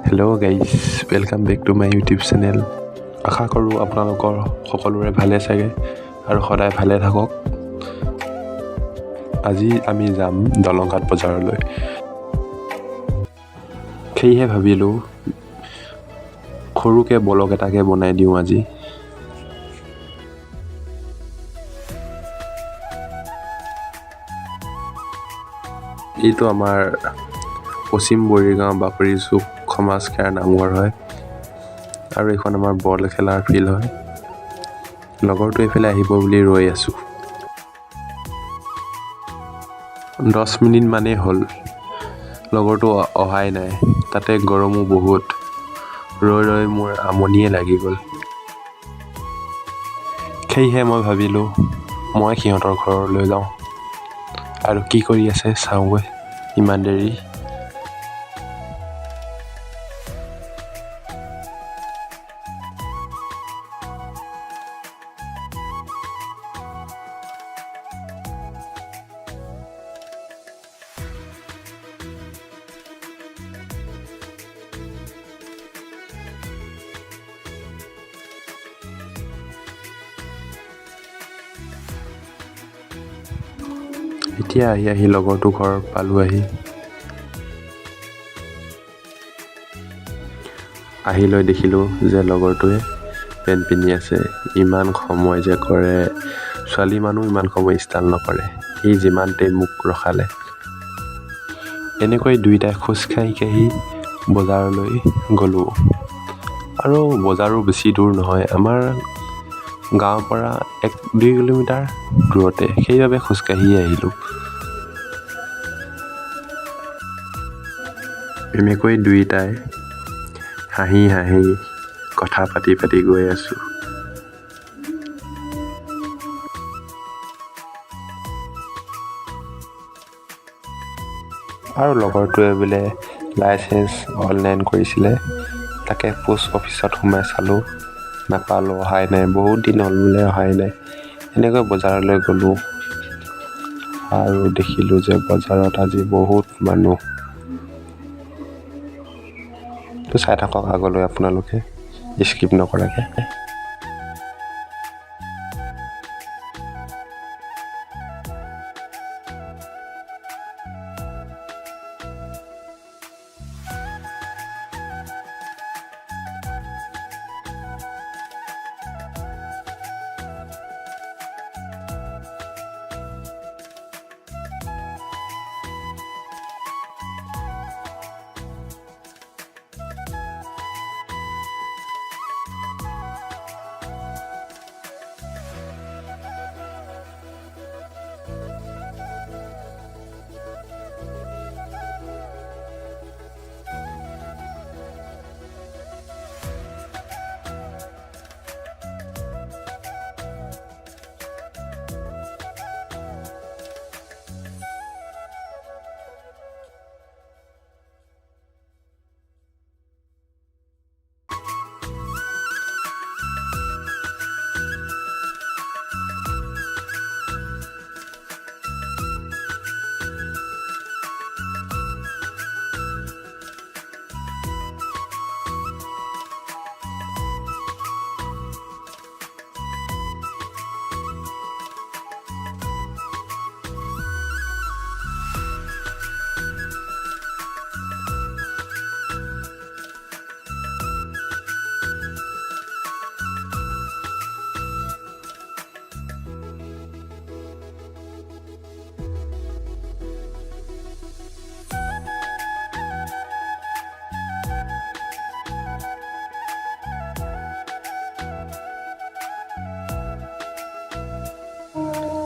Hello' guys, welcome back to my YouTube channel. আশা কৰোঁ আপোনালোকৰ সকলোৰে ভালে চাগে আৰু সদায় ভালে থাকক। আজি আমি যাম দলংঘাট বজাৰলৈ। সেয়েহে ভাবিলোঁ সৰুকৈ ব্লগ এটাকে বনাই দিওঁ আজি। এইটো আমাৰ পশ্চিম বৰিগাঁও বাকৰি চুক সমাজ খেয়াৰ নামঘৰ হয় আৰু এইখন আমাৰ বল খেলাৰ ফিল্ড হয়। লগৰটো এইফালে আহিব বুলি ৰৈ আছোঁ। 10 মিনিট মানেই হ'ল, লগৰটো অহাই নাই। তাতে গৰমো বহুত, ৰৈ ৰৈ মোৰ আমনিয়ে লাগি গ'ল। সেয়েহে মই ভাবিলোঁ মই সিহঁতৰ ঘৰলৈ যাওঁ আৰু কি কৰি আছে চাওঁগৈ ইমান দেৰি। এতিয়া আহি লগৰটো ঘৰ পালোঁহি। আহি লৈ দেখিলোঁ যে লগৰটোৱে পেণ্ট পিন্ধি আছে। ইমান সময় যে কৰে, ছোৱালী মানুহ ইমান সময় ষ্টাইল নকৰে। সি যিমানতে মোক ৰখালে। এনেকৈ দুয়োটাই খোজকাঢ়ি বজাৰলৈ গ'লোঁ আৰু বজাৰো বেছি দূৰ নহয়, আমাৰ গাঁৱৰ পৰা 1-2 কিলোমিটাৰ দূৰতে, সেইবাবে খোজকাঢ়ি আহিলোঁ। এনেকৈ দুয়োটাই হাঁহি কথা পাতি গৈ আছোঁ। আৰু লগৰটোৱে বোলে লাইচেঞ্চ অনলাইন কৰিছিলে, তাকে পোষ্ট অফিচত সোমাই চালোঁ, নাপালোঁ, অহাই নাই। বহুত দিন হ'ল বোলে অহাই নাই। এনেকৈ বজাৰলৈ গ'লোঁ আৰু দেখিলোঁ যে বজাৰত আজি বহুত মানুহ। তো চাই থাকক আগলৈ আপোনালোকে, স্কিপ নকৰাকৈ।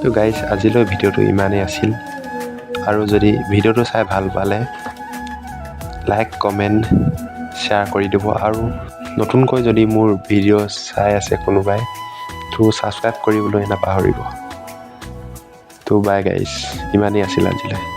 তো গাইজ, আজিলৈ ভিডিঅ'টো ইমানেই আছিল। আৰু যদি ভিডিঅ'টো চাই ভাল পালে লাইক, কমেণ্ট, শ্বেয়াৰ কৰি দিব। আৰু নতুনকৈ যদি মোৰ ভিডিঅ' চাই আছে কোনোবাই, তো ছাবস্ক্ৰাইব কৰিবলৈ নাপাহৰিব। তো বাই গাইজ, ইমানেই আছিল আজিলৈ।